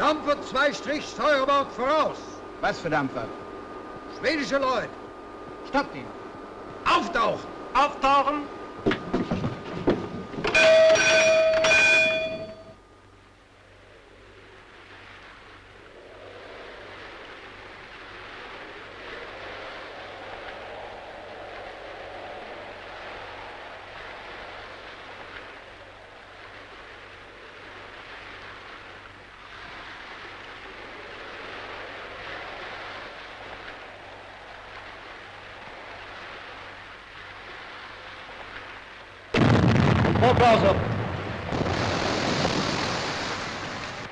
Dampfer 2 Strich Steuerbord voraus. Was für Dampfer? Schwedische Leute. Stoppt ihn. Auftauchen. Auftauchen. Four bars up.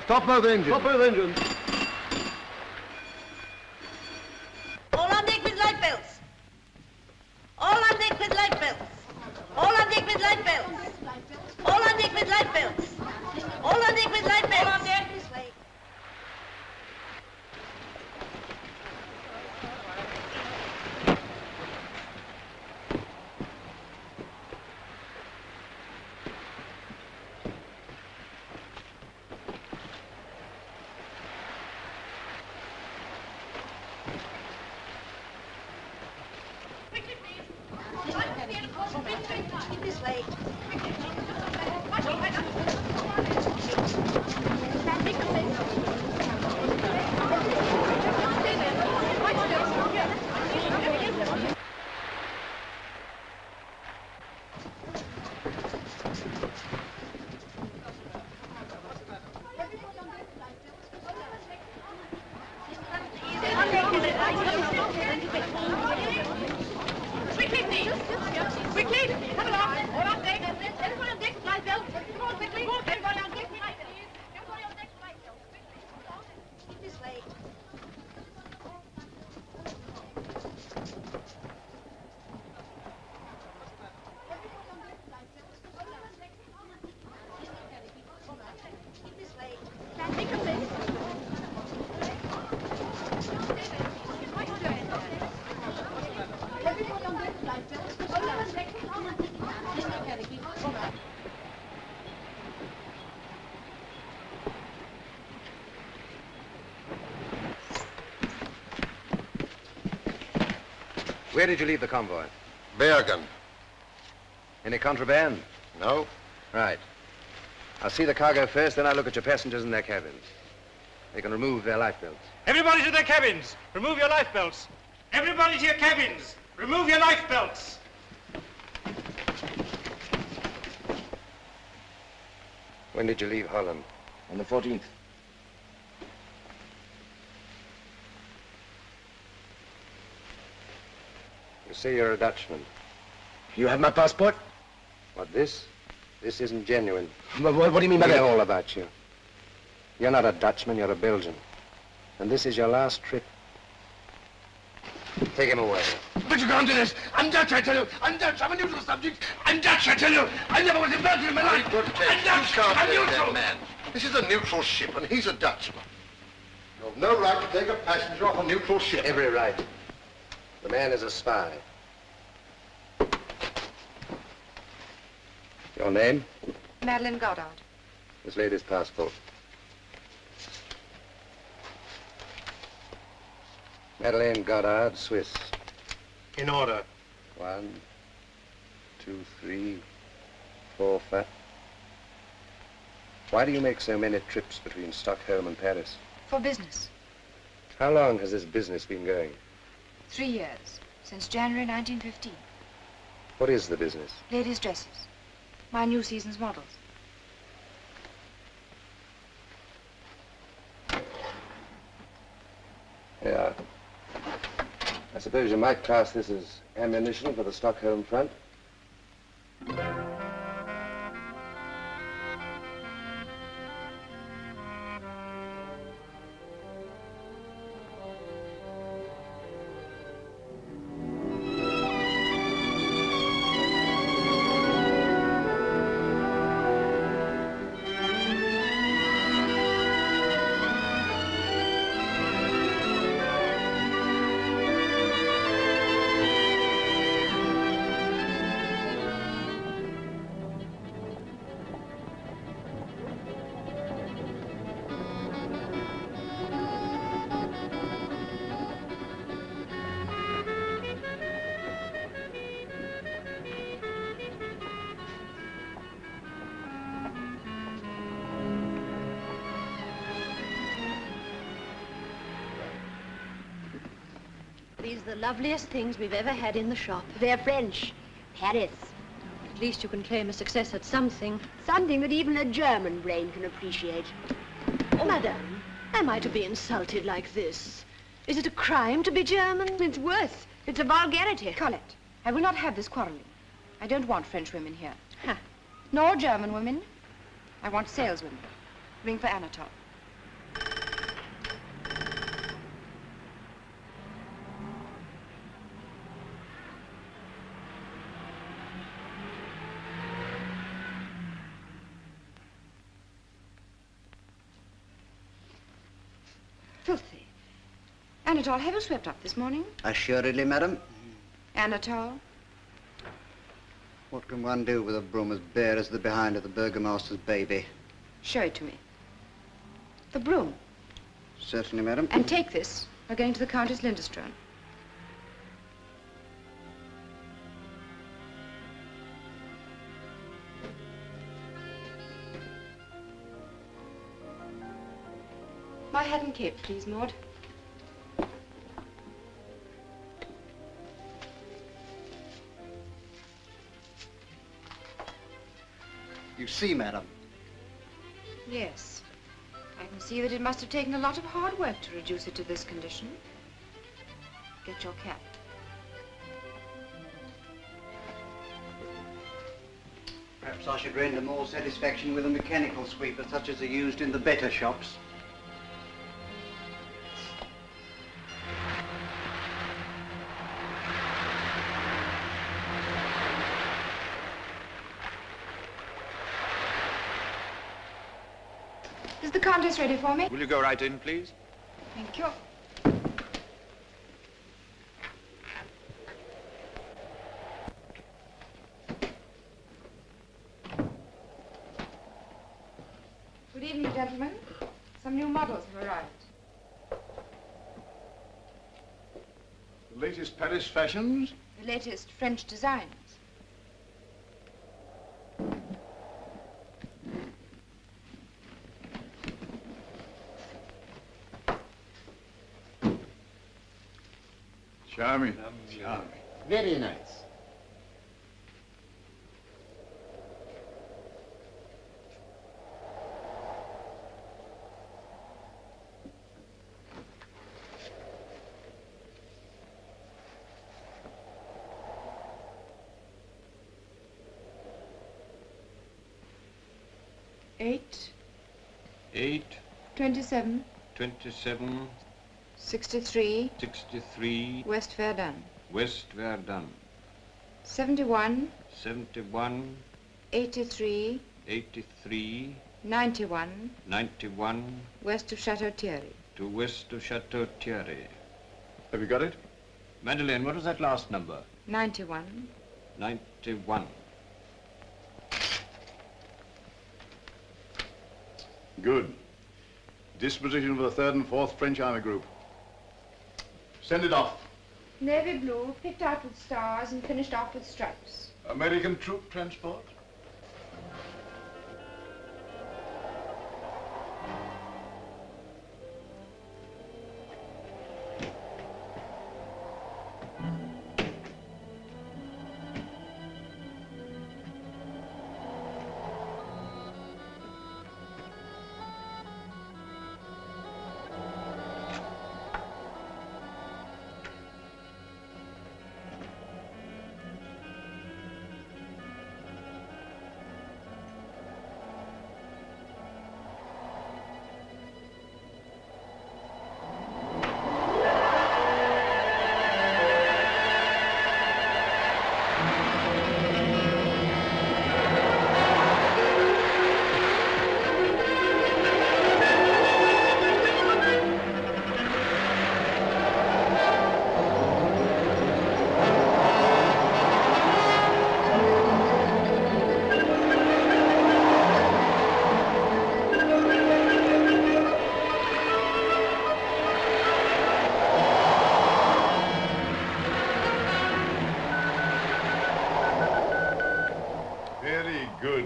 Stop both engines. Stop both engines. All on deck with light belts. All on deck with light belts. All on deck with light belts. All on deck with light belts. All on deck with light belts. All on deck. Where did you leave the convoy? Bergen. Any contraband? No. Right. I'll see the cargo first, then I'll look at your passengers in their cabins. They can remove their life belts. Everybody to their cabins. Remove your life belts. Everybody to your cabins. Remove your life belts. When did you leave Holland? On the 14th. You say you're a Dutchman. You have my passport? What, this? This isn't genuine. What do you mean by We that? know all about you. You're not a Dutchman, you're a Belgian. And this is your last trip. Take him away. But you can't do this. I'm Dutch, I tell you. I'm Dutch. I'm a neutral subject. I'm Dutch, I tell you. I never was in Belgium in my life. Good case. I'm Dutch. You can't I'm do neutral. that, man. This is a neutral ship, and he's a Dutchman. You've no right to take a passenger off a neutral ship. Every right. The man is a spy. Your name? Madeleine Goddard. This lady's passport. Madeleine Goddard, Swiss. In order. 1, 2, 3, 4, 5. Why do you make so many trips between Stockholm and Paris? For business. How long has this business been going? 3 years. Since January 1915. What is the business? Ladies' dresses. My new season's models. Yeah. I suppose you might class this as ammunition for the Stockholm front. These are the loveliest things we've ever had in the shop. They're French. Paris. At least you can claim a success at something. Something that even a German brain can appreciate. Oh, Madame, am I to be insulted like this? Is it a crime to be German? It's worse. It's a vulgarity. Colette, I will not have this quarreling. I don't want French women here. Huh. Nor German women. I want saleswomen. Ring for Anatole. Filthy. Anatole, have you swept up this morning? Assuredly, madam. Anatole? What can one do with a broom as bare as the behind of the burgomaster's baby? Show it to me. The broom. Certainly, madam. And take this. We're going to the Countess Lindström. My hat and cape, please, Maud. You see, madam. Yes. I can see that it must have taken a lot of hard work to reduce it to this condition. Get your cap. Perhaps I should render more satisfaction with a mechanical sweeper such as are used in the better shops. Is the Countess ready for me? Will you go right in, please? Thank you. Good evening, gentlemen. Some new models have arrived. The latest Paris fashions? The latest French designs. Charming. Charming. Very nice. Eight. 27. 27. 63. 63. West Verdun. West Verdun. 71. 71. 83. 83. 91. 91. West of Chateau Thierry. To west of Chateau Thierry. Have you got it? Madeleine, what was that last number? 91. 91. Good. Disposition for the 3rd and 4th French Army Group. Send it off. Navy blue, picked out with stars and finished off with stripes. American troop transport?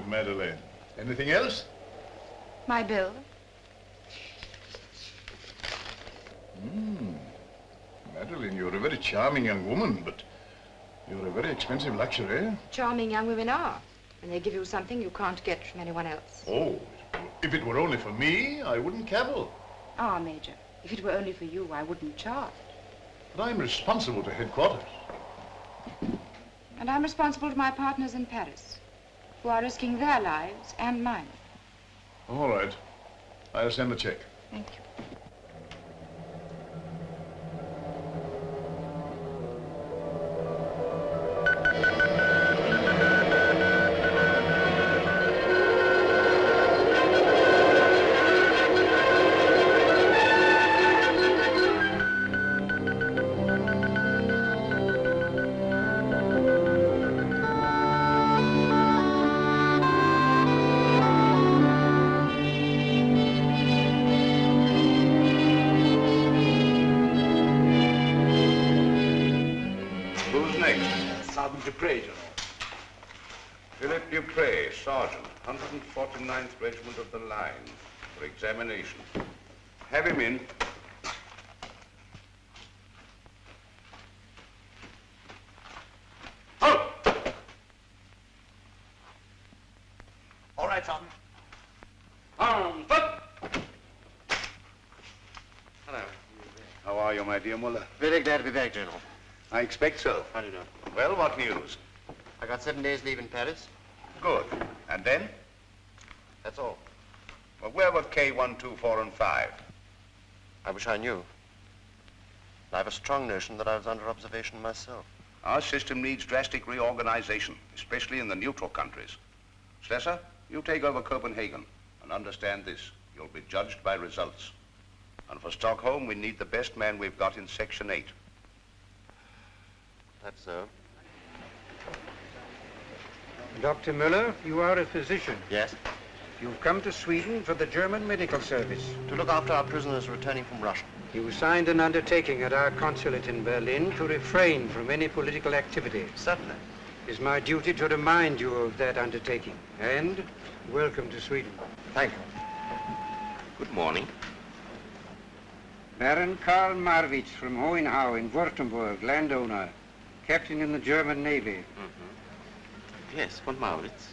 Madeleine. Anything else? My bill. Madeline, you're a very charming young woman, but you're a very expensive luxury. Charming young women are. And they give you something you can't get from anyone else. Oh, if it were only for me, I wouldn't cavil. Ah, Major, if it were only for you, I wouldn't charge. But I'm responsible to headquarters. And I'm responsible to my partners in Paris, who are risking their lives and mine. All right. I'll send the check. Thank you. Sergeant, 149th Regiment of the Line, for examination. Have him in. Halt! All right, Sergeant. Arms up! Hello. How are you, my dear Muller? Very glad to be back, General. I expect so. How do you do? Well, what news? I got 7 days leave in Paris. Good. And then? That's all. Well, where were K1, 2, 4, and 5? I wish I knew. I have a strong notion that I was under observation myself. Our system needs drastic reorganization, especially in the neutral countries. Slesser, you take over Copenhagen, and understand this. You'll be judged by results. And for Stockholm, we need the best man we've got in Section 8. That's so. Dr. Müller, you are a physician. Yes? You've come to Sweden for the German medical service. To look after our prisoners returning from Russia. You signed an undertaking at our consulate in Berlin to refrain from any political activity. Certainly. It is my duty to remind you of that undertaking. And welcome to Sweden. Thank you. Good morning. Baron Karl Marwitz from Hohenhau in Württemberg, landowner, captain in the German Navy. Yes, von Maurits.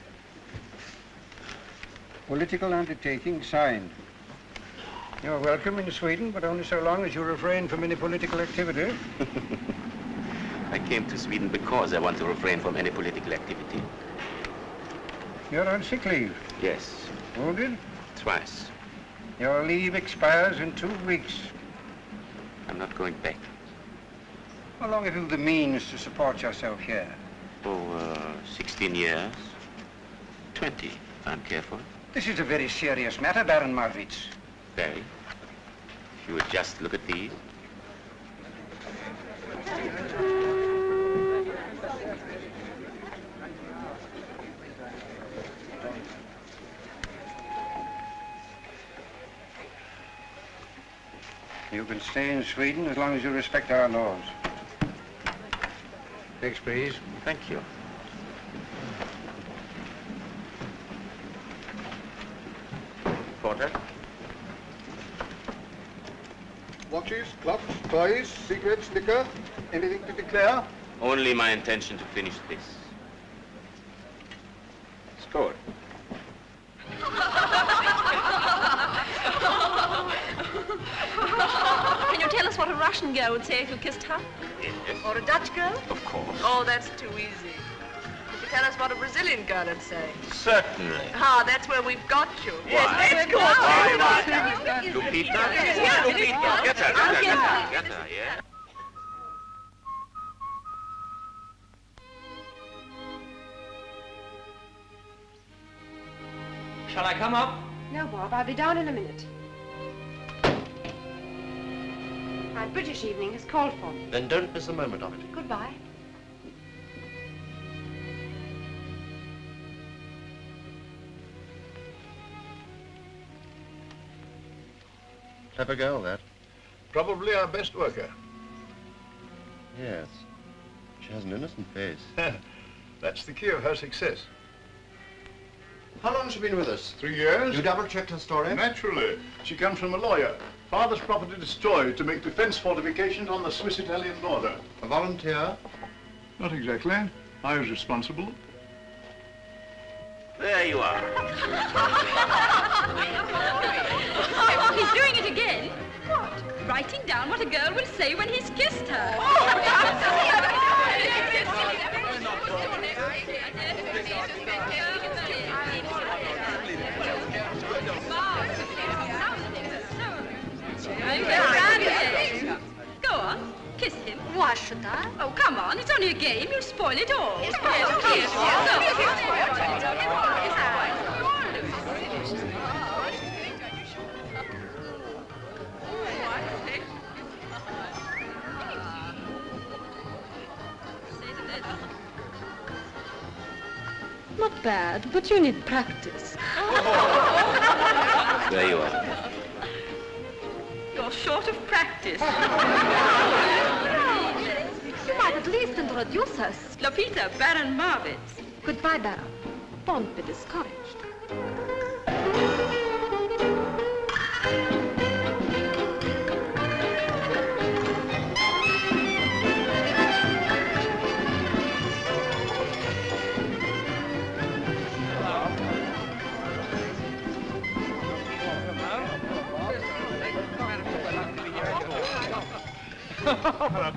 Political undertaking signed. You're welcome in Sweden, but only so long as you refrain from any political activity. I came to Sweden because I want to refrain from any political activity. You're on sick leave? Yes. Wounded? Twice. Your leave expires in 2 weeks. I'm not going back. How long have you the means to support yourself here? Oh, 16 years. 20, if I'm careful. This is a very serious matter, Baron Marwitz. Very. If you would just look at these. You can stay in Sweden as long as you respect our laws. Next, please. Thank you. Porter? Watches, clocks, toys, cigarettes, liquor, anything to declare? Only my intention to finish this. Score. Can you tell us what a Russian girl would say if you kissed her? Yes. Or a Dutch girl? Of course. Oh, that's too easy. Could you tell us what a Brazilian girl would say? Certainly. Ah, that's where we've got you. Yes, let's go. Lupita? Yeah, Lupita. Get her, yeah? Shall I come up? No, Bob, I'll be down in a minute. My British evening has called for me. Then don't miss a moment of it. Goodbye. Clever girl, that. Probably our best worker. Yes. She has an innocent face. That's the key of her success. How long has she been with us? 3 years. You double-checked her story? Naturally. She comes from a lawyer. Father's property destroyed to make defense fortifications on the Swiss-Italian border. A volunteer? Not exactly. I was responsible. There you are. He's doing it again. What? Writing down what a girl will say when he's kissed her. Go on, kiss him. Why should I? Oh, come on, it's only a game. You'll spoil it all. Not bad, but you need practice. There you are. You're short of practice. You might at least introduce us. Lopita, Baron Marvitz. Goodbye, Baron. Don't be discouraged.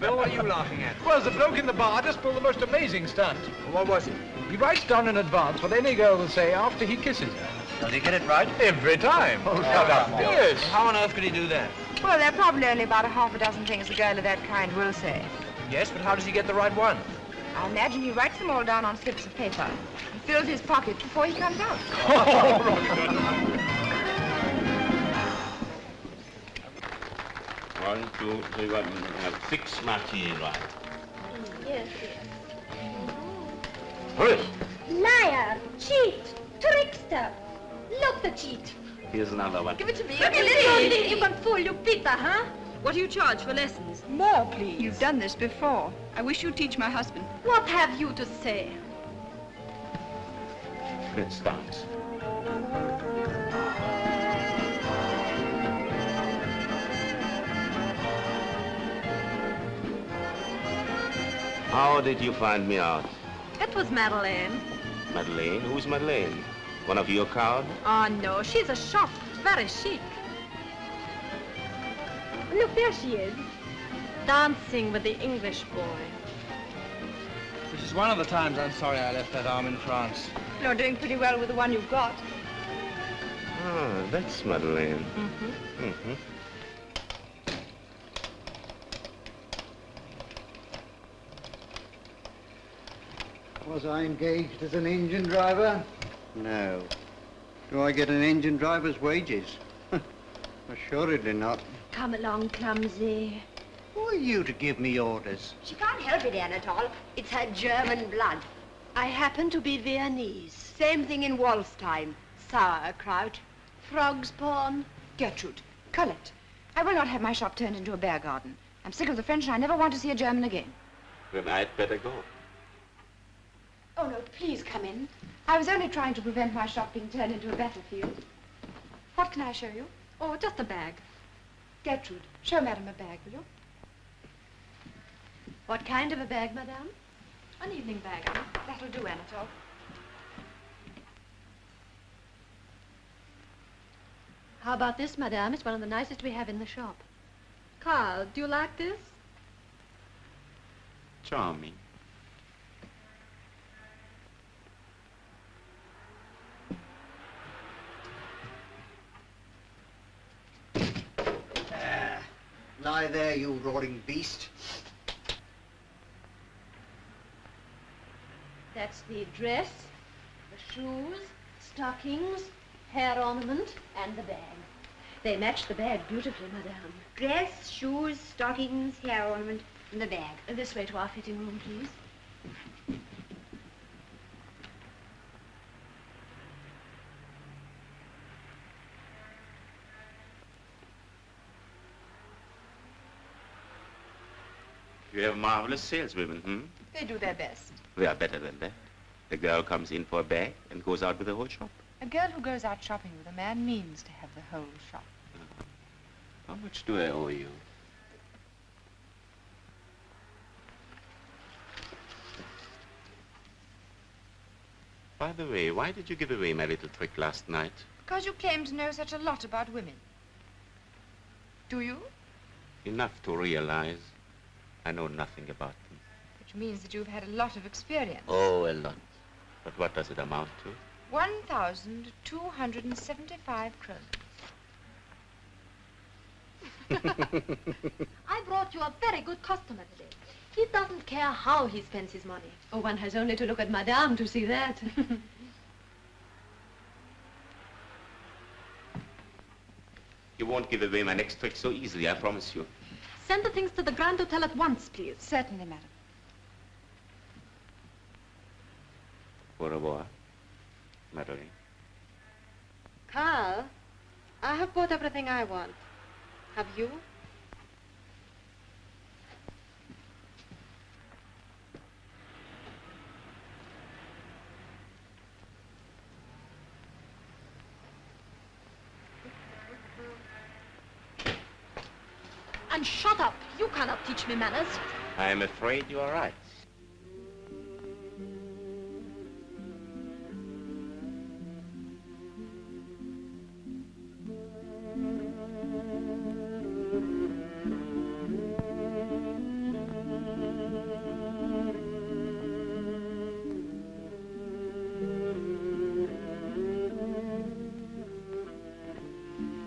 Bill, what are you laughing at? Well, the bloke in the bar just pulled the most amazing stunt. What was it? He writes down in advance what any girl will say after he kisses her. Does he get it right? Every time. Oh, shut up. Yes. How on earth could he do that? Well, there are probably only about a half a dozen things a girl of that kind will say. Yes, but how does he get the right one? I imagine he writes them all down on slips of paper and fills his pocket before he comes out. One, two, three, one. Have 6 martini, right? Yes, Hurry! Liar, cheat, trickster. Look the cheat. Here's another one. Give it to me. Look at you can fool you Peter, huh? What do you charge for lessons? More, please. You've done this before. I wish you'd teach my husband. What have you to say? Let's dance. How did you find me out? It was Madeleine. Madeleine? Who's Madeleine? One of your crowd? Oh, no, she's a shop. Very chic. Look, there she is. dancing with the English boy. This is one of the times I'm sorry I left that arm in France. You're doing pretty well with the one you've got. Ah, that's Madeleine. Mm-hmm. Mm-hmm. Was I engaged as an engine driver? No. Do I get an engine driver's wages? Assuredly not. Come along, clumsy. Who are you to give me orders? She can't help it, Anatole. It's her German blood. I happen to be Viennese. Same thing in waltz time. Sauerkraut. Frog's pawn. Gertrude, Colette, I will not have my shop turned into a bear garden. I'm sick of the French and I never want to see a German again. Then I'd better go. Oh, no, please come in. I was only trying to prevent my shop being turned into a battlefield. What can I show you? Oh, just a bag. Gertrude, show Madame a bag, will you? What kind of a bag, madame? An evening bag. That'll do, Anatole. How about this, madame? It's one of the nicest we have in the shop. Carl, do you like this? Charming. Lie there, you roaring beast. That's the dress, the shoes, stockings, hair ornament, and the bag. They match the bag beautifully, madame. Dress, shoes, stockings, hair ornament, and the bag. This way to our fitting room, please. You have marvelous saleswomen, hmm? They do their best. They are better than that. The girl comes in for a bag and goes out with the whole shop. A A girl who goes out shopping with a man means to have the whole shop. How much do I owe you? By the way, why did you give away my little trick last night? Because you claim to know such a lot about women. Do you? Enough to realize I know nothing about them. Which means that you've had a lot of experience. Oh, a lot. But what does it amount to? 1,275 kroner. I brought you a very good customer today. He doesn't care how he spends his money. Oh, one has only to look at Madame to see that. You won't give away my next trick so easily, I promise you. Send the things to the Grand Hotel at once, please. Certainly, madam. Au revoir, Madeline. Carl, I have bought everything I want. Have you? And shut up. You cannot teach me manners. I am afraid you are right.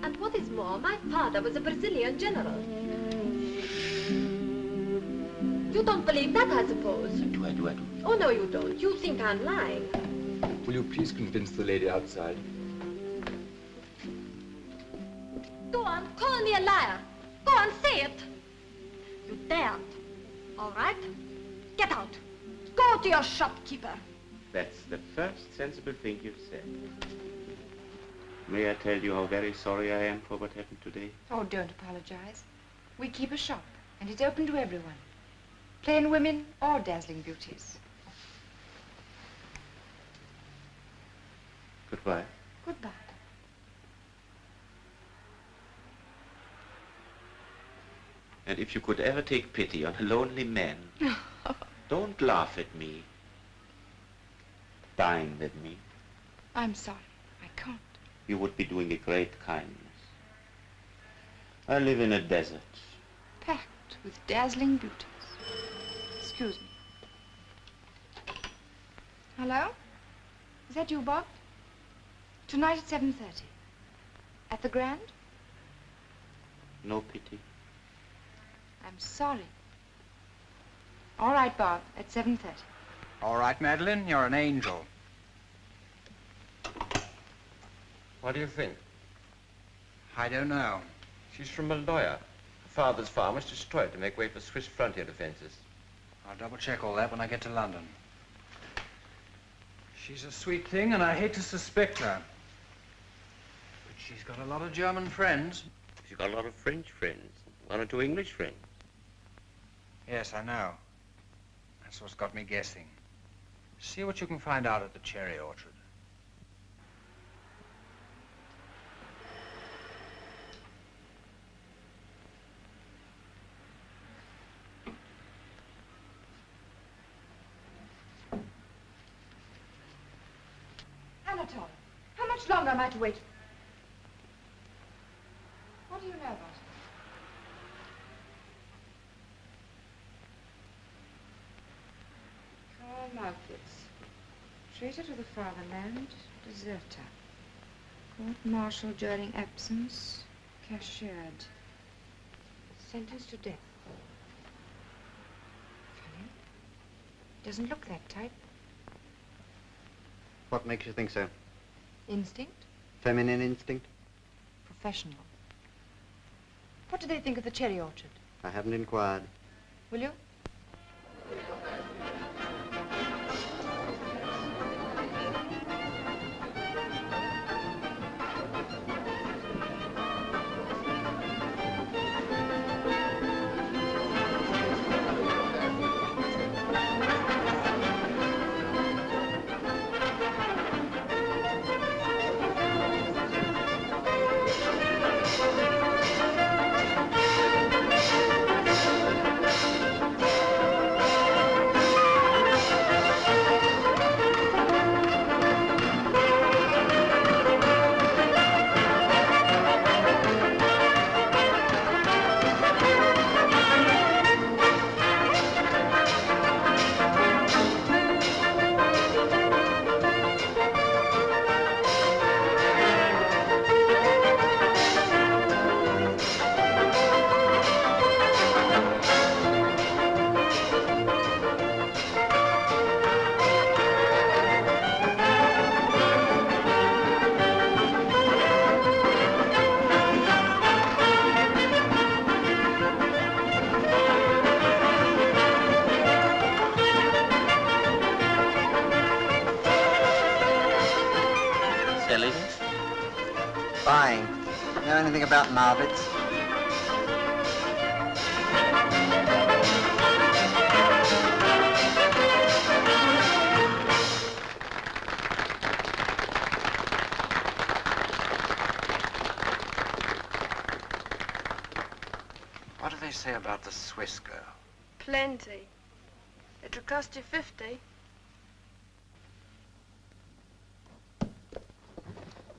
And what is more, my father was a Brazilian general. You don't believe that, I suppose? I do. Oh, no, you don't. You think I'm lying. Will you please convince the lady outside? Go on, call me a liar. Go on, say it. You daren't. All right? Get out. Go to your shopkeeper. That's the first sensible thing you've said. May I tell you how very sorry I am for what happened today? Oh, don't apologize. We keep a shop, and it's open to everyone. Plain women or dazzling beauties. Goodbye. Goodbye. And if you could ever take pity on a lonely man, don't laugh at me. Dine with me. I'm sorry. I can't. You would be doing a great kindness. I live in a desert. Packed with dazzling beauties. Excuse me. Hello? Is that you, Bob? Tonight at 7:30. At the Grand? No pity. I'm sorry. All right, Bob, at 7:30. All right, Madeline, you're an angel. What do you think? I don't know. She's from Malloya. Her father's farm was destroyed to make way for Swiss frontier defenses. I'll double-check all that when I get to London. She's a sweet thing, and I hate to suspect her. But she's got a lot of German friends. She's got a lot of French friends. 1 or 2 English friends. Yes, I know. That's what's got me guessing. See what you can find out at the cherry orchard. Anatole, how much longer am I to wait? What do you know about it? Karl Laufwitz, traitor to the fatherland, deserter. Court-martial during absence, cashiered. Sentenced to death. Funny. Doesn't look that type. What makes you think so? Instinct? Feminine instinct? Professional. What do they think of the cherry orchard? I haven't inquired. Will you? selling? Buying. Know anything about Marvits? What do they say about the Swiss girl? Plenty. It'll cost you 50.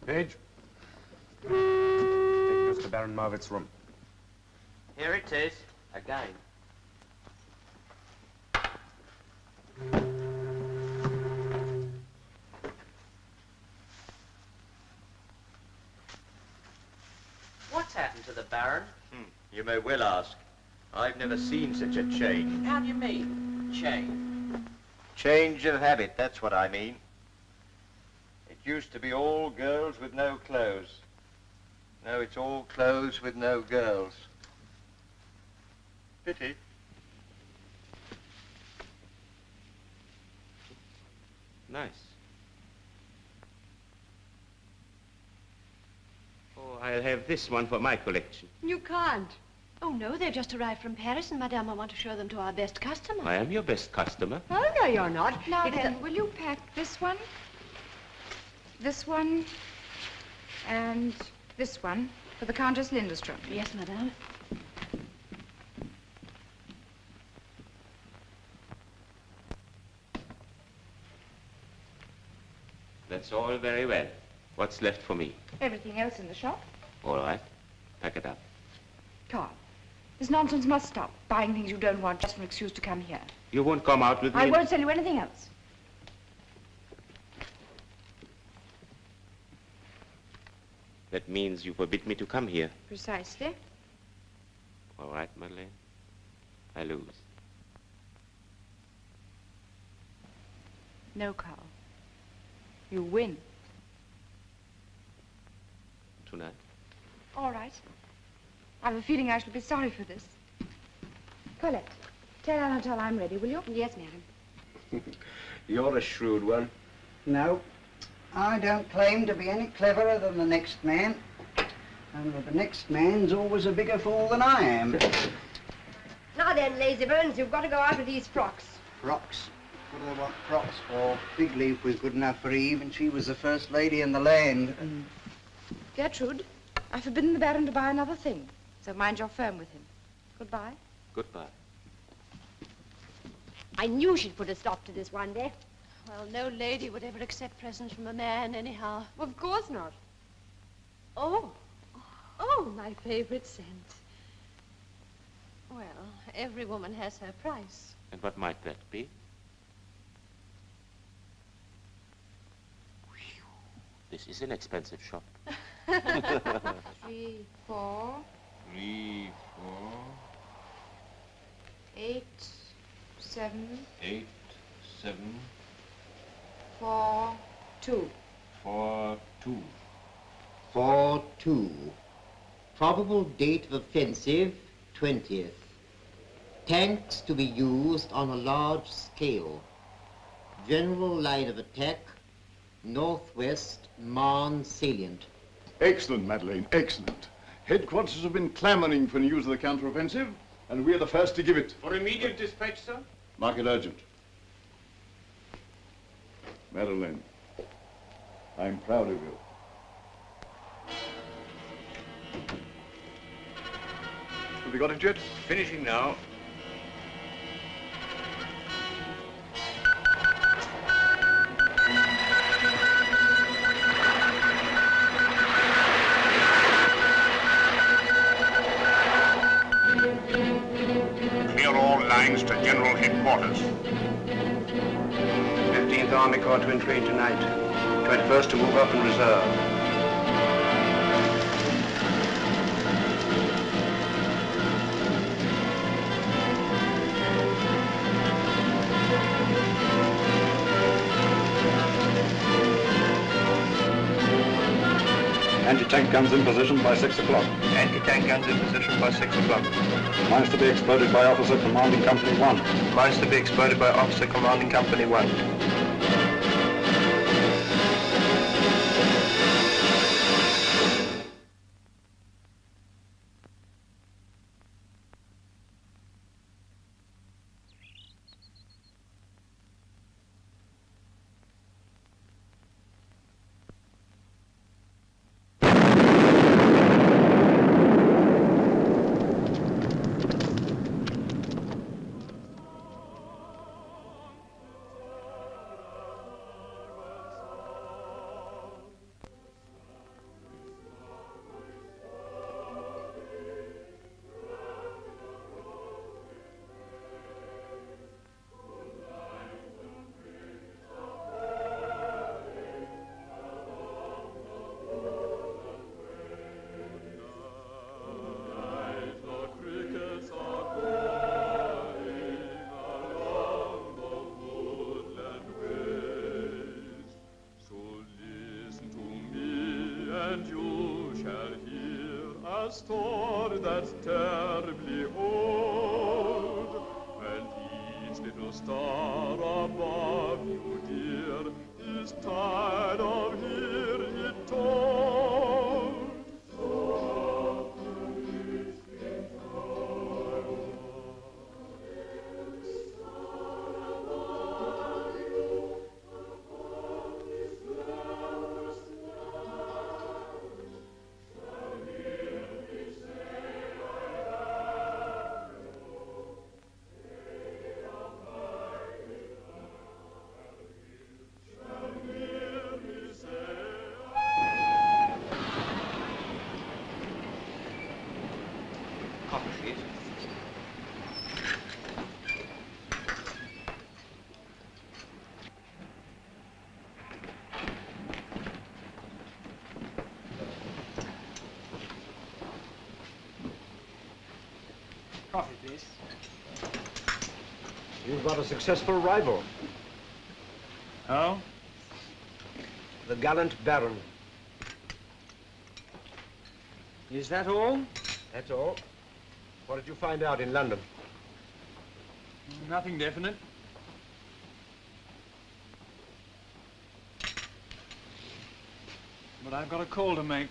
Page. Take us to Baron Marvit's room. Here it is, again. What's happened to the Baron? You may well ask. I've never seen such a change. How do you mean, change? Change of habit, that's what I mean. It used to be all girls with no clothes. Now it's all clothes with no girls. Pity. Nice. Oh, I'll have this one for my collection. You can't. Oh, no, they've just arrived from Paris, and Madame, I want to show them to our best customer. I am your best customer. Oh, no, you're not. Now It's then, will you pack this one, and this one for the Countess Lindström? Yes, Madame. That's all very well. What's left for me? Everything else in the shop? All right. Pack it up. Carl, this nonsense must stop. Buying things you don't want just for an excuse to come here. You won't come out with me? I won't sell you anything else. That means you forbid me to come here. Precisely. All right, Madeleine. I lose. No, Carl. You win. Tonight. All right. I have a feeling I shall be sorry for this. Colette, tell Anatole I'm ready, will you? Yes, madam. You're a shrewd one. No, I don't claim to be any cleverer than the next man. Only the next man's always a bigger fool than I am. Now then, lazybones, you've got to go out with these frocks. Frocks? What do they want frocks for? Fig Leaf was good enough for Eve, and she was the first lady in the land. Gertrude, I've forbidden the Baron to buy another thing, so mind your firm with him. Goodbye. Goodbye. I knew she'd put a stop to this one day. Well, no lady would ever accept presents from a man, anyhow. Of course not. Oh, my favorite scent. Well, every woman has her price. And what might that be? This is an expensive shop. 3, 4. 3, 4. 8, 7. 8, 7. 4, 2. 4, 2. 4, 2. Probable date of offensive, 20th. Tanks to be used on a large scale. General line of attack, northwest Marne salient. Excellent, Madeleine, excellent. Headquarters have been clamoring for news of the counteroffensive, and we're the first to give it. For immediate dispatch, sir? Mark it urgent. Madeleine, I'm proud of you. Have you got it yet? Finishing now. Clear all lines to General Headquarters. 15th Army Corps to entreat tonight. 21st to move up in reserve. Anti-tank guns in position by 6 o'clock. Anti-tank guns in position by 6 o'clock. Mines to be exploded by Officer Commanding Company 1. Mines to be exploded by Officer Commanding Company 1. a store that's terribly old, and each little star above you, dear, is tired of hearing it told. Coffee, please. You've got a successful rival. Oh? The gallant Baron. Is that all? That's all. What did you find out in London? Nothing definite. But I've got a call to make.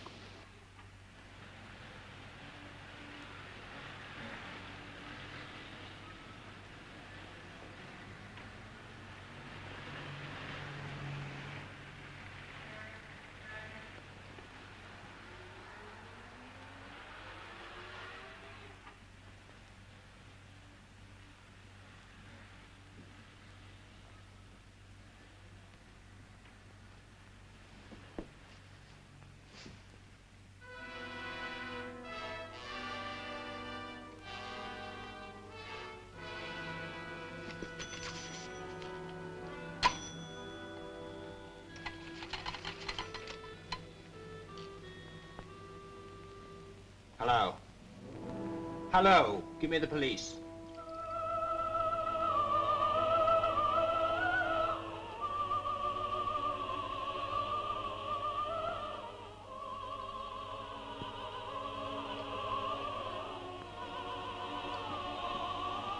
Hello. Hello. Give me the police.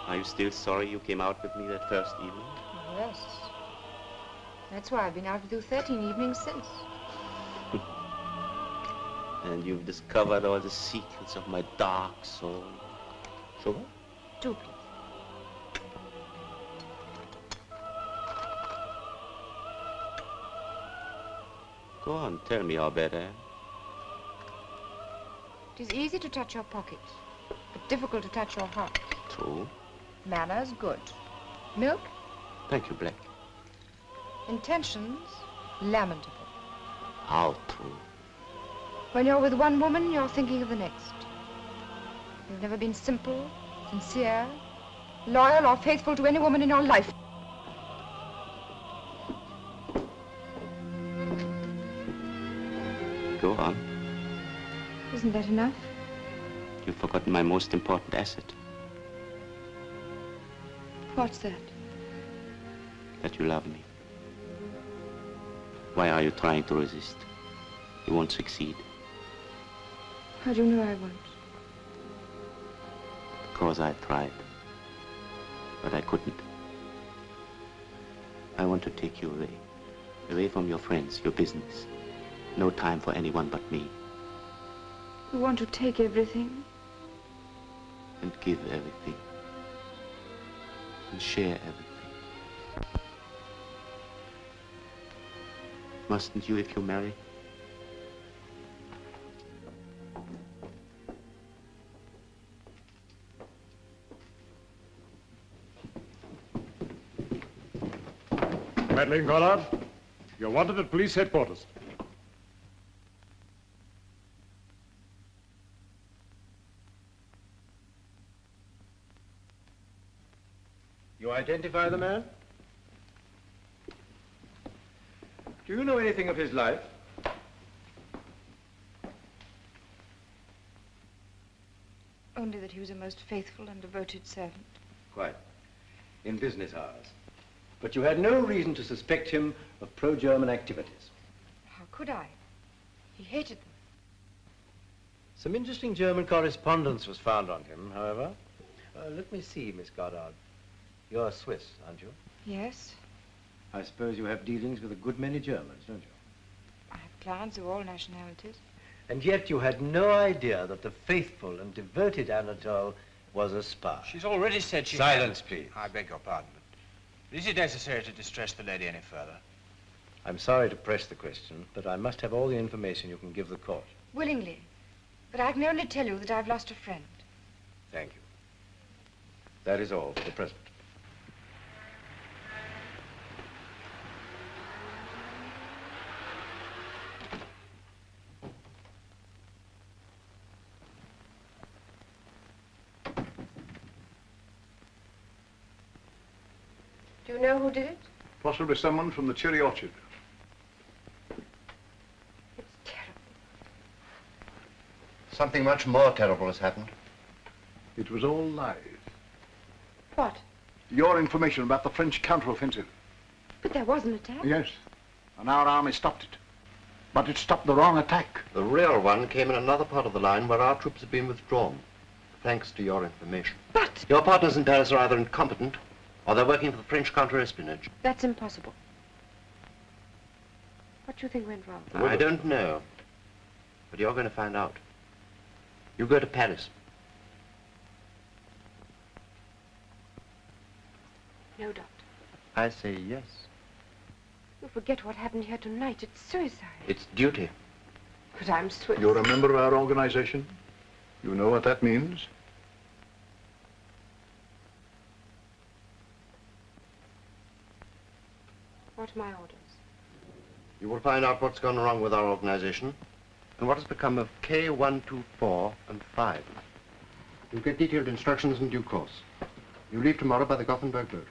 Are you still sorry you came out with me that first evening? Yes. That's why I've been out with you 13 evenings since. And you've discovered all the secrets of my dark soul. Sugar? Do, please. Go on, tell me how bad I am. It is easy to touch your pocket, but difficult to touch your heart. True. Manners, good. Milk? Thank you, Black. Intentions, lamentable. How true. When you're with one woman, you're thinking of the next. You've never been simple, sincere, loyal, or faithful to any woman in your life. Go on. Isn't that enough? You've forgotten my most important asset. What's that? That you love me. Why are you trying to resist? You won't succeed. How do you know I won't? Because I tried. But I couldn't. I want to take you away. Away from your friends, your business. No time for anyone but me. You want to take everything? And give everything. And share everything. Mustn't you if you marry? Madeline Conrad, you're wanted at police headquarters. You identify the man? Do you know anything of his life? Only that he was a most faithful and devoted servant. Quite. In business hours. But you had no reason to suspect him of pro-German activities. How could I? He hated them. Some interesting German correspondence was found on him, however. Let me see, Miss Goddard. You're Swiss, aren't you? Yes. I suppose you have dealings with a good many Germans, don't you? I have clients of all nationalities. And yet you had no idea that the faithful and devoted Anatole was a spy. She's already said she... Silence, please. I beg your pardon, but is it necessary to distress the lady any further? I'm sorry to press the question, but I must have all the information you can give the court. Willingly. But I can only tell you that I've lost a friend. Thank you. That is all for the present. Do you know who did it? Possibly someone from the cherry orchard. Something much more terrible has happened. It was all lies. What? Your information about the French counteroffensive. But there was an attack. Yes, and our army stopped it. But it stopped the wrong attack. The real one came in another part of the line where our troops had been withdrawn, thanks to your information. But... Your partners in Paris are either incompetent or they're working for the French counter-espionage. That's impossible. What do you think went wrong? I don't know, but you're going to find out. You go to Paris. No, Doctor. I say yes. You forget what happened here tonight. It's suicide. It's duty. But I'm Swiss. You're a member of our organization. You know what that means. What are my orders? You will find out what's gone wrong with our organization and what has become of K124 and 5. You'll get detailed instructions in due course. You leave tomorrow by the Gothenburg boat.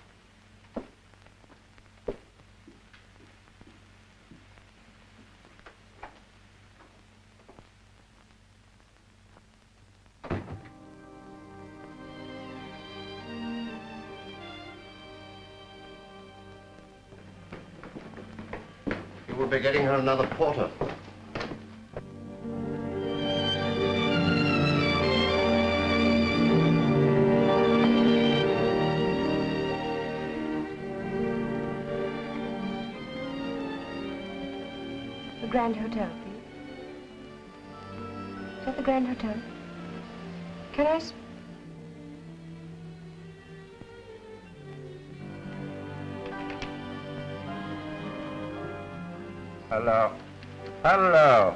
You will be getting her another porter. The Grand Hotel, please. Is that the Grand Hotel? Can I... Hello. Hello.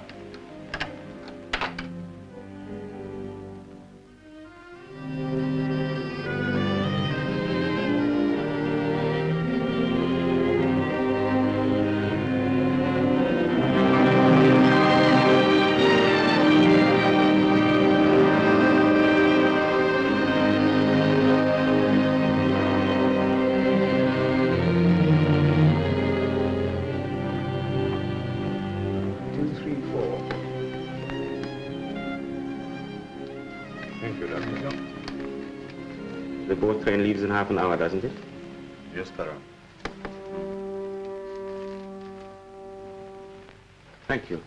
The boat train leaves in half an hour, doesn't it? Yes, Biró. Thank you.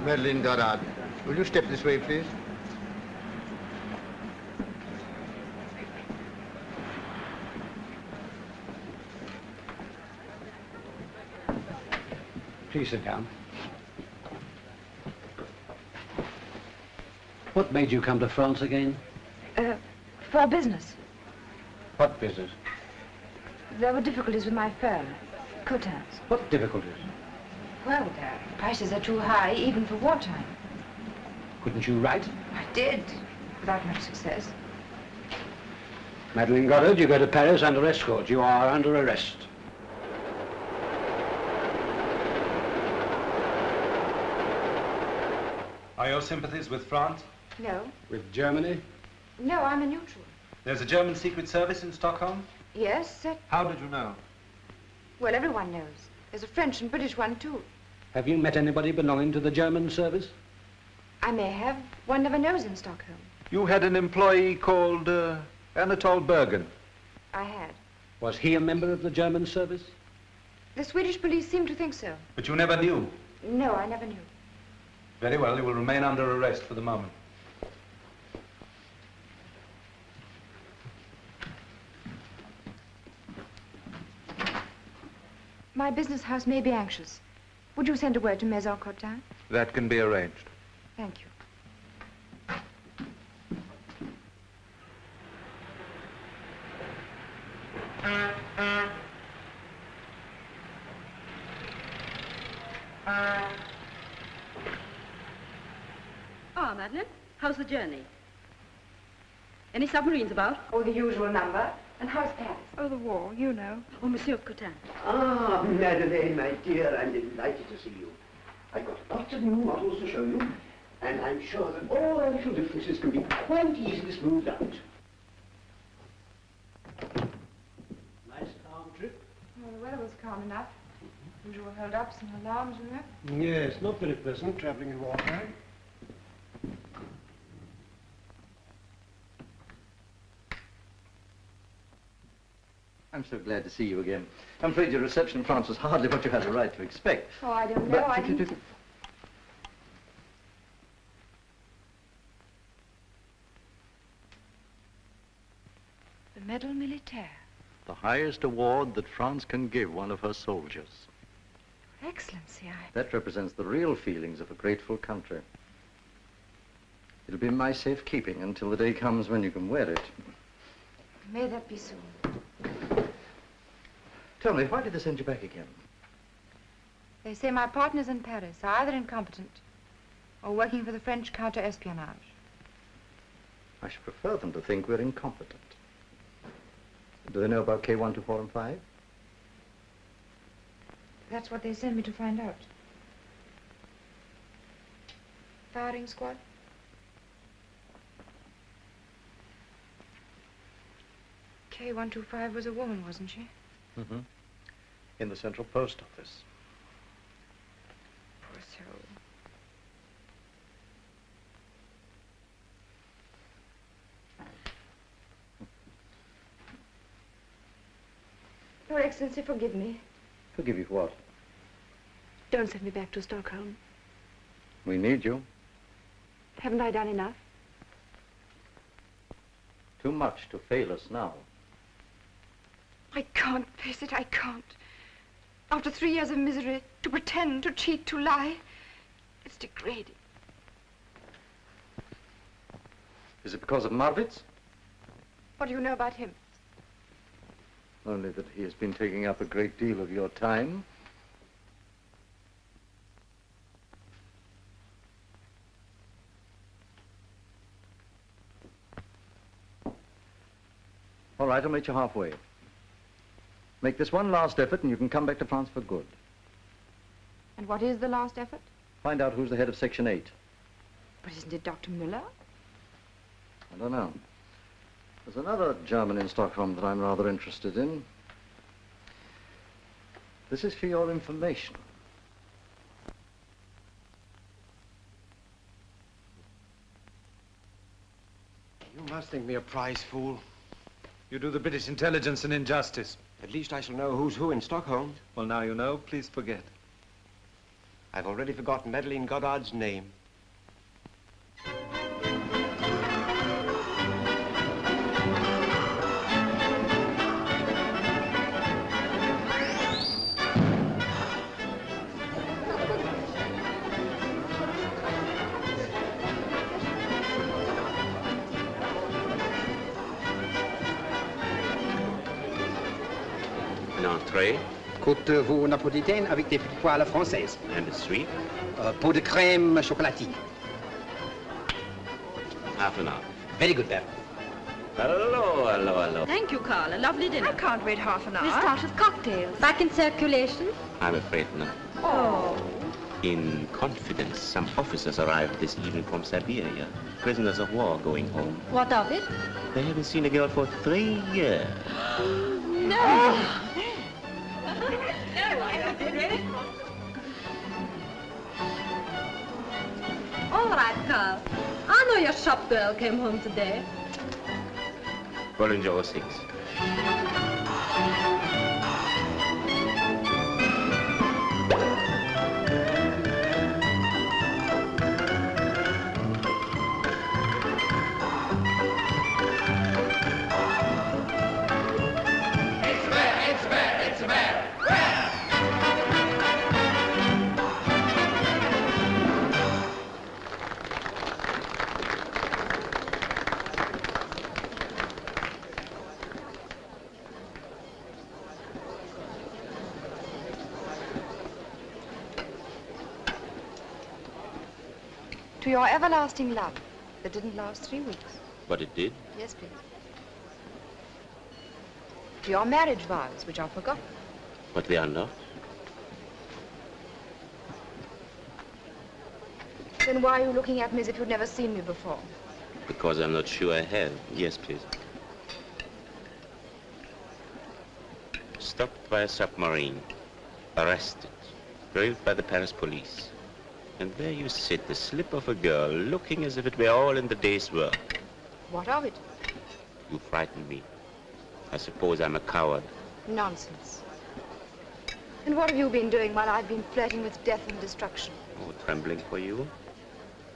Madeline Goddard, will you step this way, please? Please sit down. What made you come to France again? For business. What business? There were difficulties with my firm, Cotin's. What difficulties? Well, prices are too high, even for wartime. Couldn't you write? I did, without much success. Madeline Goddard, you go to Paris under escort. You are under arrest. Are your sympathies with France? No. With Germany? No, I'm a neutral. There's a German secret service in Stockholm? Yes, How did you know? well, everyone knows. There's a French and British one, too. Have you met anybody belonging to the German service? I may have. One never knows in Stockholm. You had an employee called Anatole Bergen. I had. Was he a member of the German service? The Swedish police seem to think so. But you never knew. No, I never knew. Very well, you will remain under arrest for the moment. My business house may be anxious. Would you send a word to Maison Cotin? That can be arranged. Thank you. Ah, Madeline, how's the journey? Any submarines about? Oh, the usual number. And how's Paris? Oh, the war, you know. Oh, Monsieur Cotin. Ah, Madeleine, my dear, I'm delighted to see you. I've got lots of new models to show you, and I'm sure that all our little differences can be quite easily smoothed out. Nice calm trip? Well, the weather was calm enough. Usual hold-ups and alarms, you know. Yes, not very pleasant traveling in wartime. I'm so glad to see you again. I'm afraid your reception in France was hardly what you had a right to expect. Oh, I don't know. I didn't... The Medal Militaire. The highest award that France can give one of her soldiers. Excellency, That represents the real feelings of a grateful country. It'll be in my safekeeping until the day comes when you can wear it. May that be soon. Tell me, why did they send you back again? They say my partners in Paris are either incompetent or working for the French counter-espionage. I should prefer them to think we're incompetent. Do they know about K1, 2, 4, and 5? That's what they sent me to find out. Firing squad? K125 was a woman, wasn't she? Mm-hmm. In the Central Post Office. Poor soul. Your Excellency, forgive me. Forgive you for what? Don't send me back to Stockholm. We need you. Haven't I done enough? Too much to fail us now. I can't face it, I can't. After 3 years of misery, to pretend, to cheat, to lie, it's degrading. Is it because of Marwitz? What do you know about him? Only that he has been taking up a great deal of your time. All right, I'll meet you halfway. Make this one last effort and you can come back to France for good. And what is the last effort? Find out who's the head of Section 8. But isn't it Dr. Müller? I don't know. There's another German in Stockholm that I'm rather interested in. This is for your information. You must think me a prize fool. You do the British intelligence an injustice. At least I shall know who's who in Stockholm. Well, now you know. Please forget. I've already forgotten Madeleine Goddard's name. An entrée. Côte veau napolitaine avec des petites pois à la française. And a sweet. Pot de crème chocolatée. Half an hour. Very good, Baron. Hello, hello, hello. Thank you, Carl. A lovely dinner. I can't wait half an hour. We'll start with cocktails. Back in circulation? I'm afraid not. Oh. In confidence, some officers arrived this evening from Siberia. Prisoners of war going home. What of it? They haven't seen a girl for 3 years. No. All right, Carl. I know your shop girl came home today. Bollinger 06. To your everlasting love that didn't last 3 weeks. But it did. Yes, please. To your marriage vows, which are forgotten. But they are not. Then why are you looking at me as if you'd never seen me before? Because I'm not sure I have. Yes, please. Stopped by a submarine. Arrested. Grilled by the Paris police. And there you sit, the slip of a girl, looking as if it were all in the day's work. What of it? You frightened me. I suppose I'm a coward. Nonsense. And what have you been doing while I've been flirting with death and destruction? Oh, trembling for you.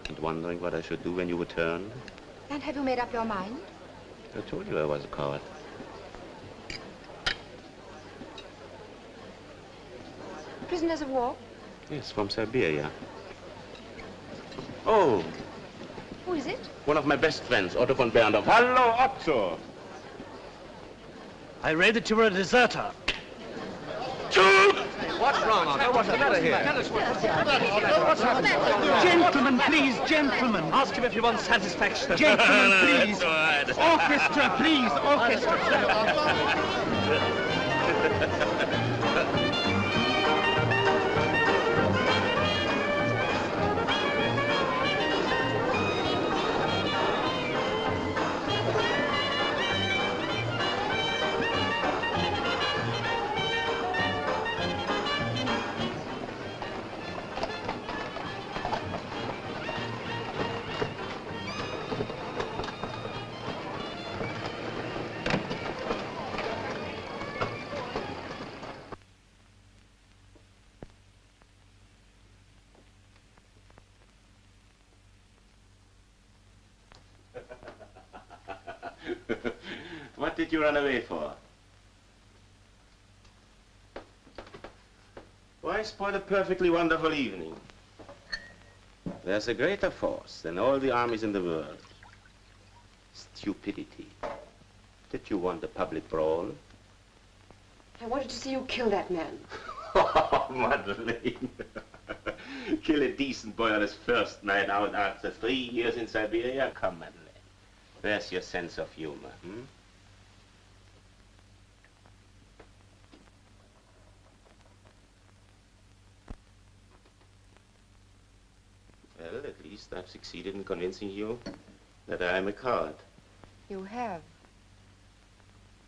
And wondering what I should do when you return. And have you made up your mind? I told you I was a coward. Prisoners of war? Yes, from Siberia. Oh, Who is it? one of my best friends, Otto von Berndorf. Hello, Otto. I read that you were a deserter. What's wrong, Otto? What's the matter here? What's happened? Gentlemen, please, gentlemen. Ask him if he wants satisfaction. Gentlemen, please. Orchestra, please, orchestra. What did you run away for? Why spoil a perfectly wonderful evening? There's a greater force than all the armies in the world. Stupidity. Did you want a public brawl? I wanted to see you kill that man. Oh, Madeleine. Kill a decent boy on his first night out after 3 years in Siberia? Come, Madeleine. Where's your sense of humor, hmm? Well, at least I've succeeded in convincing you that I am a coward. You have.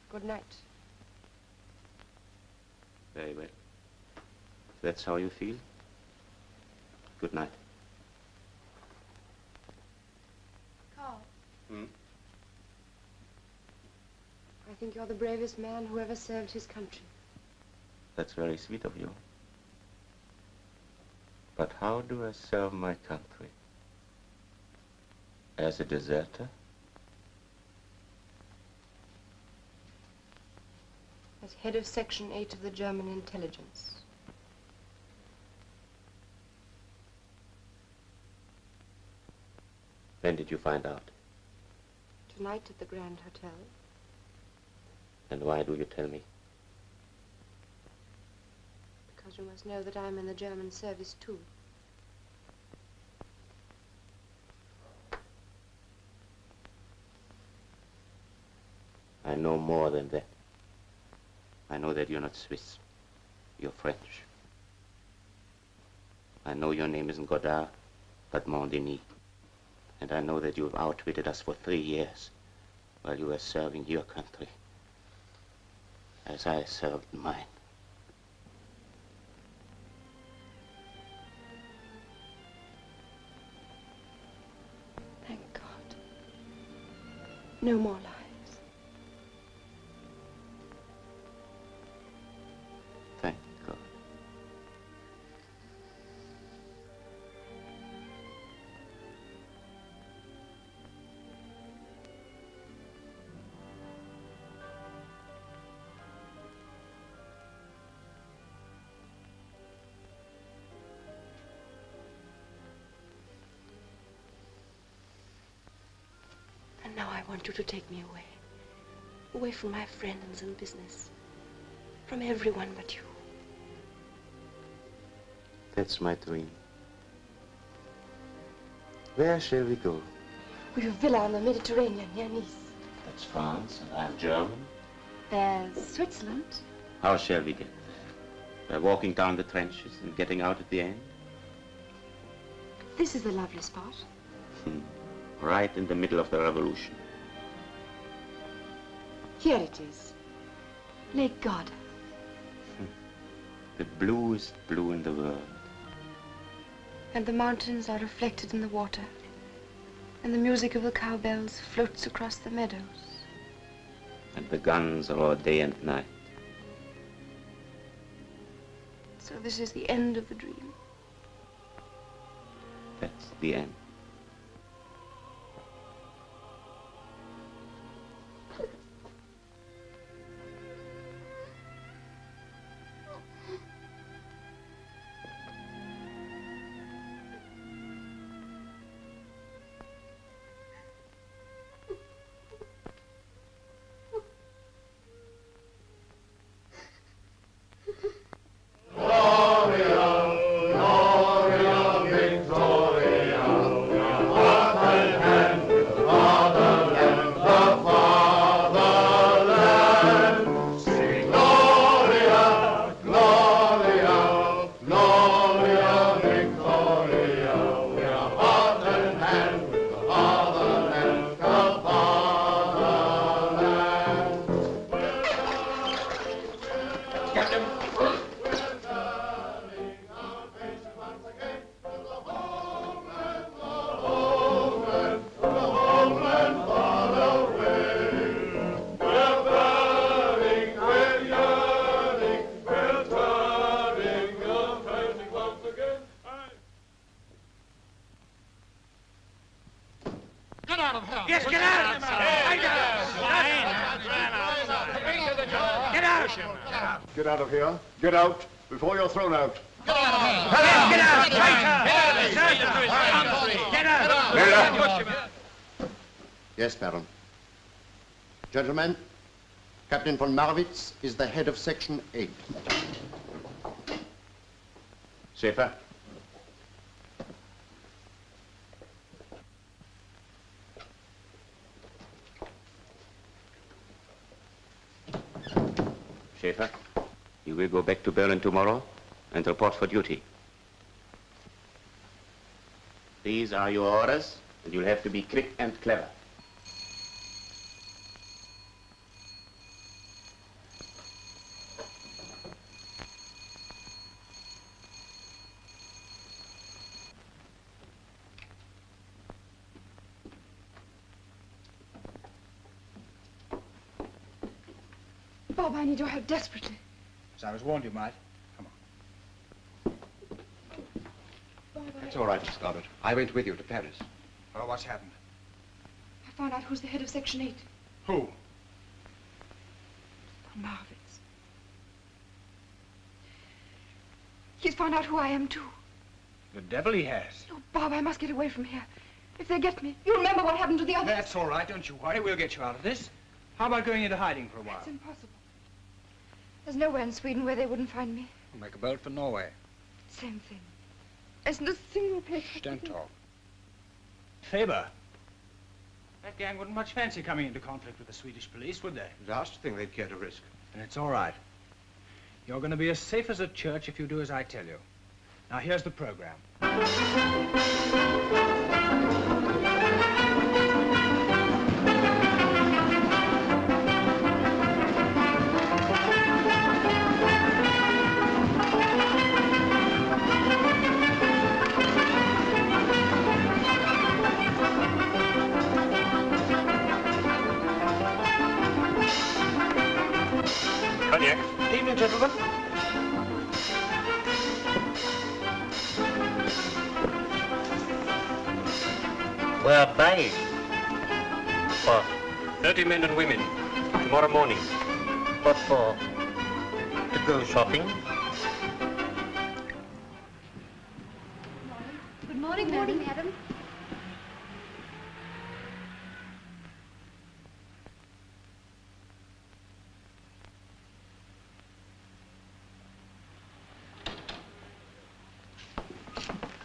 Good night. Very well. If that's how you feel, good night. Carl, Hmm? I think you're the bravest man who ever served his country. That's very sweet of you. But how do I serve my country? As a deserter? As head of Section 8 of the German intelligence. When did you find out? Tonight at the Grand Hotel. And why do you tell me? Because you must know that I'm in the German service too. I know more than that. I know that you're not Swiss. You're French. I know your name isn't Godard, but Mondini. And I know that you've outwitted us for 3 years while you were serving your country as I served mine. Thank God. No more lies. Thank God. And now I want you to take me away. Away from my friends and business. From everyone but you. That's my dream. Where shall we go? We've a villa on the Mediterranean near Nice. That's France, and I'm German. There's Switzerland. How shall we get there? By walking down the trenches and getting out at the end? This is the lovely spot. Right in the middle of the revolution. Here it is. Lake Gardner. The bluest blue in the world. And the mountains are reflected in the water. And the music of the cowbells floats across the meadows. And the guns are all day and night. So this is the end of the dream. That's the end. Get out of here. Get out before you're thrown out. Get out! Get out! Yes, Baron. Gentlemen, Captain von Marwitz is the head of Section 8. Schäfer. Schäfer, you will go back to Berlin tomorrow and report for duty. These are your orders, and you'll have to be quick and clever. Bob, I need your help desperately. As I was warned you might. Come on. That's all right, Miss Gardner. I went with you to Paris. Oh, what's happened? I found out who's the head of Section 8. Who? Marvitz. He's found out who I am, too. The devil he has. Oh, Bob, I must get away from here. If they get me, you'll remember what happened to the others. That's all right. Don't you worry. We'll get you out of this. How about going into hiding for a while? It's impossible. There's nowhere in Sweden where they wouldn't find me. We'll make a bolt for Norway. Same thing. Isn't a single place. Shh, don't talk. Faber. That gang wouldn't much fancy coming into conflict with the Swedish police, would they? The last thing they'd care to risk. And it's all right. You're going to be as safe as a church if you do as I tell you. Now, here's the program. Cognac. Good evening, gentlemen. We're buying. For? 30 men and women. Tomorrow morning. What for? To go shopping? Good morning, madam.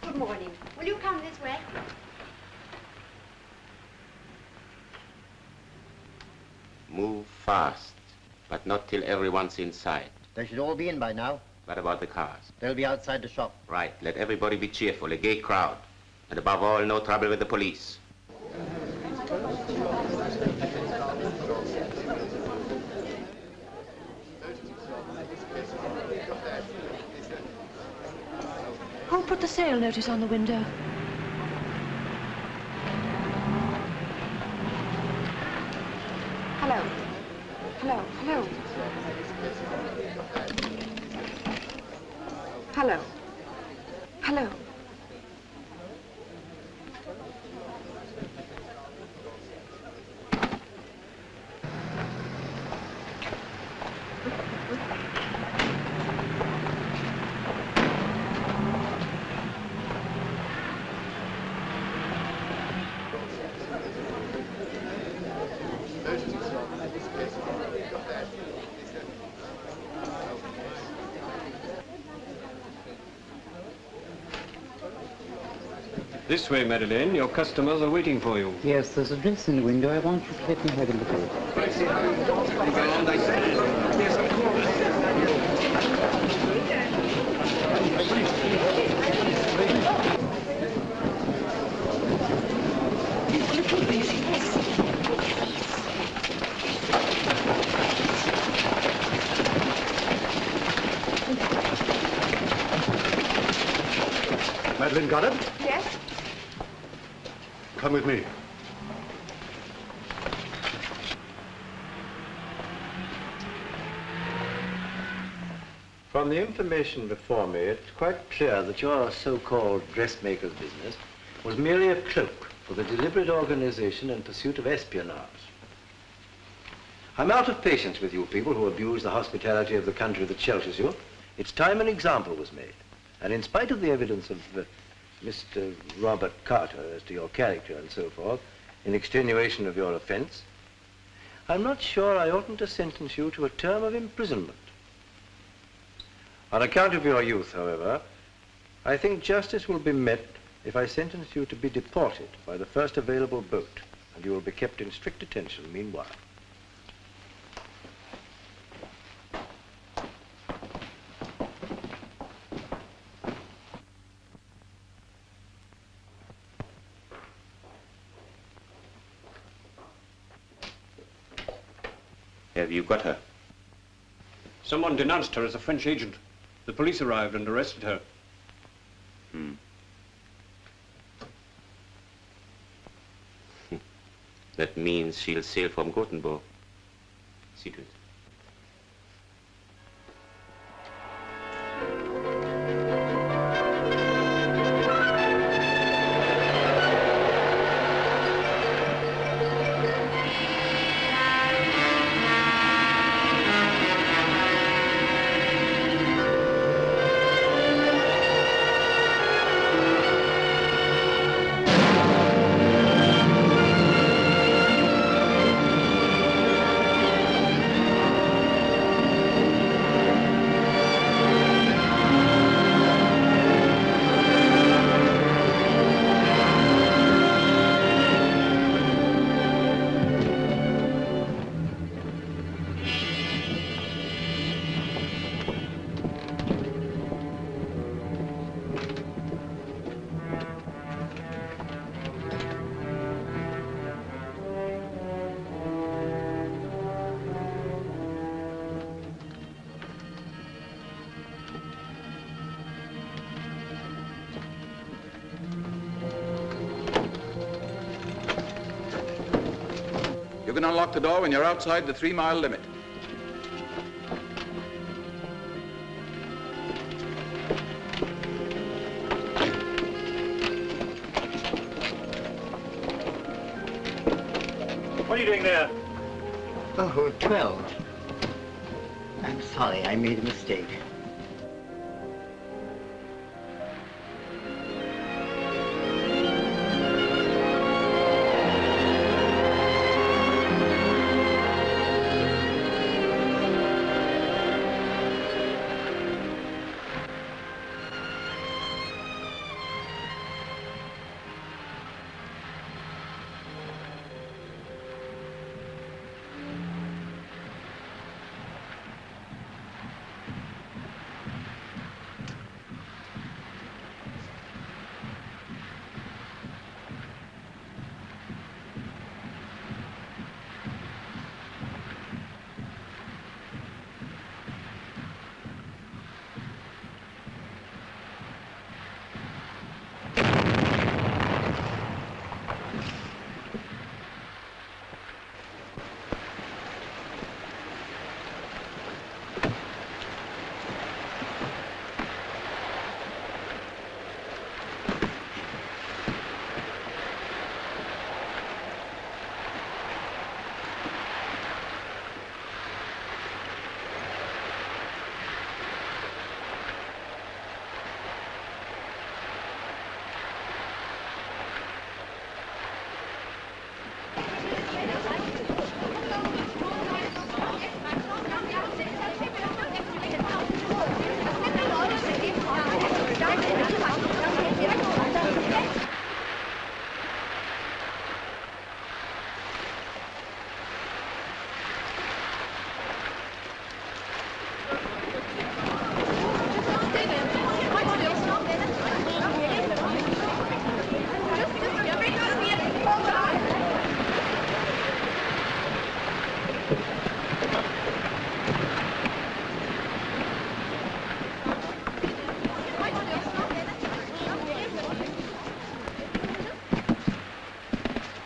Good morning. Will you come this way? Move fast, but not till everyone's inside. They should all be in by now. What about the cars? They'll be outside the shop. Right, let everybody be cheerful, a gay crowd. And above all, no trouble with the police. Who put the sale notice on the window? Hello. Hello. Hello. Hello. Hello. This way, Madeleine. Your customers are waiting for you. Yes, there's a dress in the window. I want you to let me have a look at Madeleine Gardner? Yes? Come with me. From the information before me, it's quite clear that your so-called dressmaker's business was merely a cloak for the deliberate organization and pursuit of espionage. I'm out of patience with you people who abuse the hospitality of the country that shelters you. It's time an example was made. And in spite of the evidence of Mr. Robert Carter as to your character and so forth, in extenuation of your offense, I'm not sure I oughtn't to sentence you to a term of imprisonment. On account of your youth, however, I think justice will be met if I sentence you to be deported by the first available boat, and you will be kept in strict attention meanwhile. Have you got her? Someone denounced her as a French agent. The police arrived and arrested her. That means she'll sail from Gothenburg. See to it. You can unlock the door when you're outside the 3-mile limit. What are you doing there? Oh, 12. I'm sorry, I made a mistake.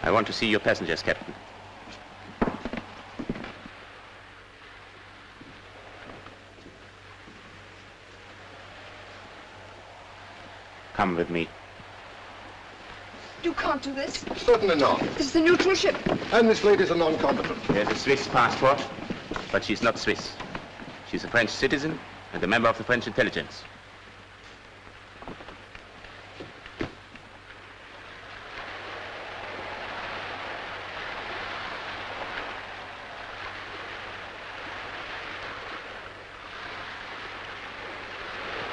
I want to see your passengers, Captain. Come with me. You can't do this. Certainly not. This is a neutral ship. And this lady's a non-combatant. She has a Swiss passport, but she's not Swiss. She's a French citizen and a member of the French intelligence.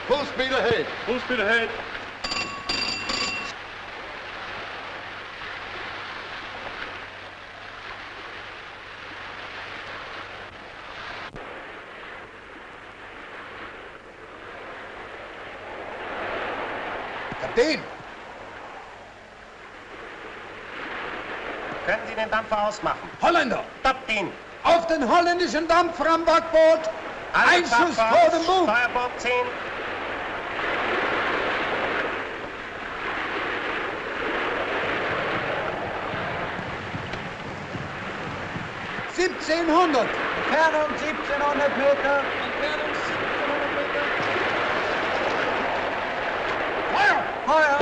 Full speed ahead. Full speed ahead. Kapitän! Können Sie den Dampfer ausmachen? Holländer! Stoppt ihn! Auf den holländischen Dampfer am Backboot! Ein Schuss vor dem Bug! Steuerbord 10. Entfernung 1700 Meter. Entfernung 1700 Meter. Feuer! Feuer!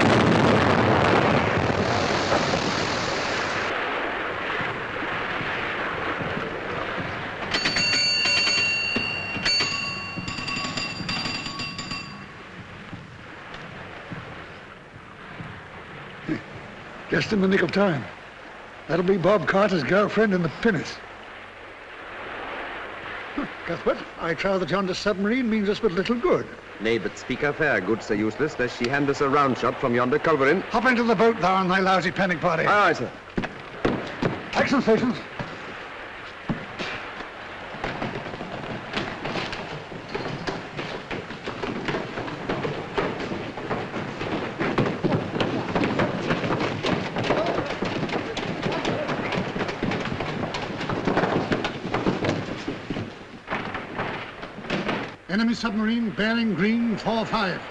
Just in the nick of time. That'll be Bob Carter's girlfriend in the pinnace. Cuthbert, I trow that yonder submarine means us but little good. Nay, but speak her fair, good Sir Useless, lest she hand us a round shot from yonder culverin. Hop into the boat, thou and thy lousy panic party. Aye, aye, sir. Action stations. Enemy submarine bearing green 45.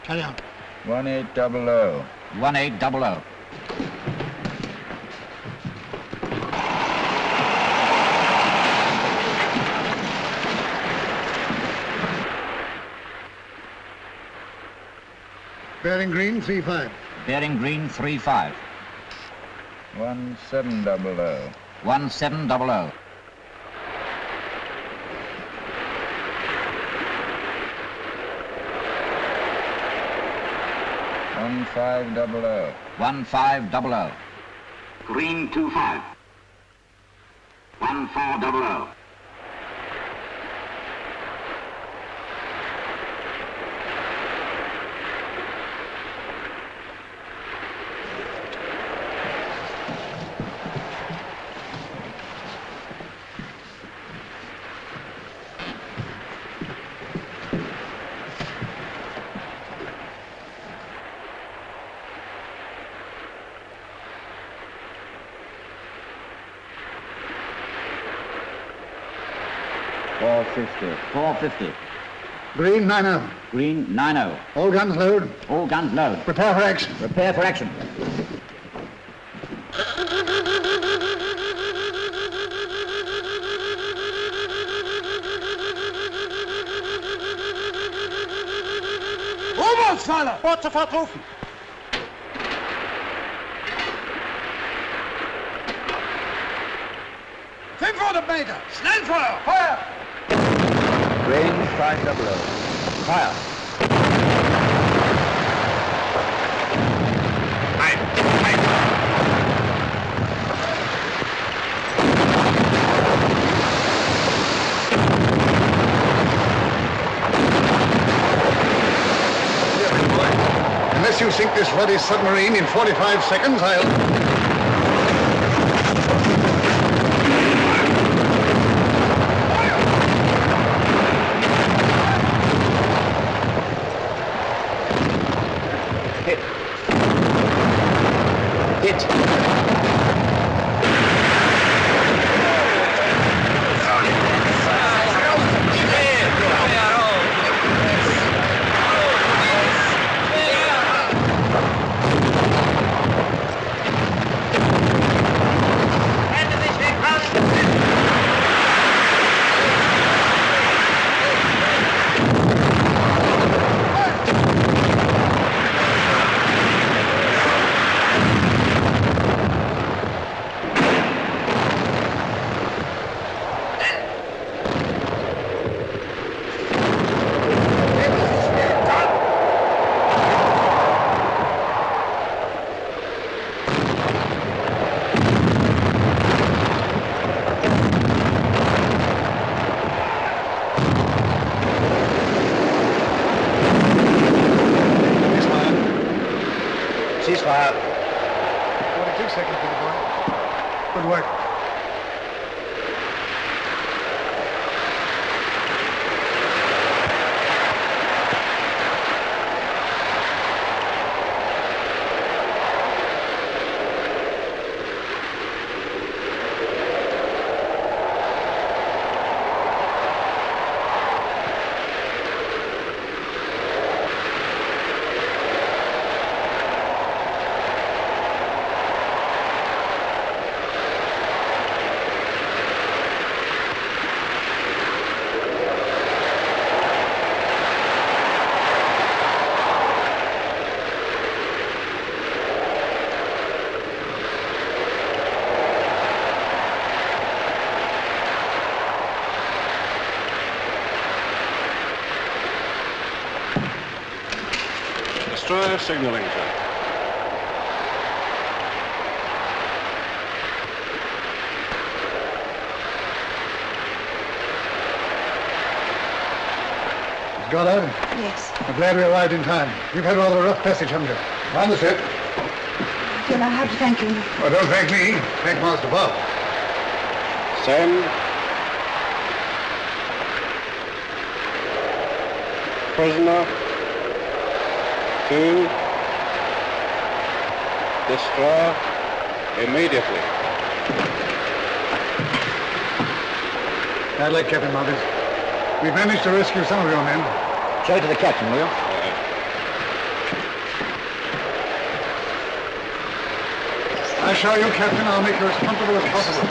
Carry on. 1800. 1800. Bearing green, 3-5. Bearing green, 3-5. 1700. 1700. 1500. 1500. Green 25. 1400. $450. Green, 9-0. Green, 9-0. All guns load. All guns load. Prepare for action. Prepare for action. Oberstfahrer! Bord sofort rufen! Meter! Schnellfeuer! Feuer! Range 500. Fire. Unless you sink this ruddy submarine in 45 seconds, I'll... Ceasefire. 42 seconds, Billy boy. Good work. Destroyer signaling, sir. Gardner? Yes. I'm glad we arrived in time. You've had rather a rough passage, haven't you? On the ship. I don't know how to thank you. Well, don't thank me. Thank Master Bob. Send. Prisoner to destroy immediately. Bad luck, Captain Marcus. We've managed to rescue some of your men. Show it to the captain, will you? I assure you, Captain, I'll make you as comfortable as possible.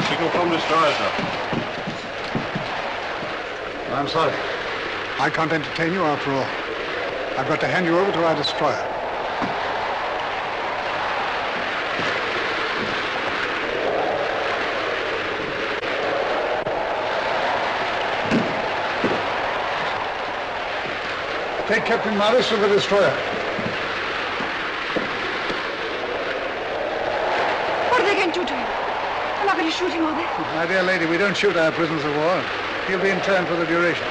Signal from destroyer, sir. I'm sorry. I can't entertain you after all. I've got to hand you over to our destroyer. Take Captain Morris to the destroyer. What are they going to do to him? I'm not going to shoot him, are they? My dear lady, we don't shoot our prisoners of war. He'll be interned for the duration.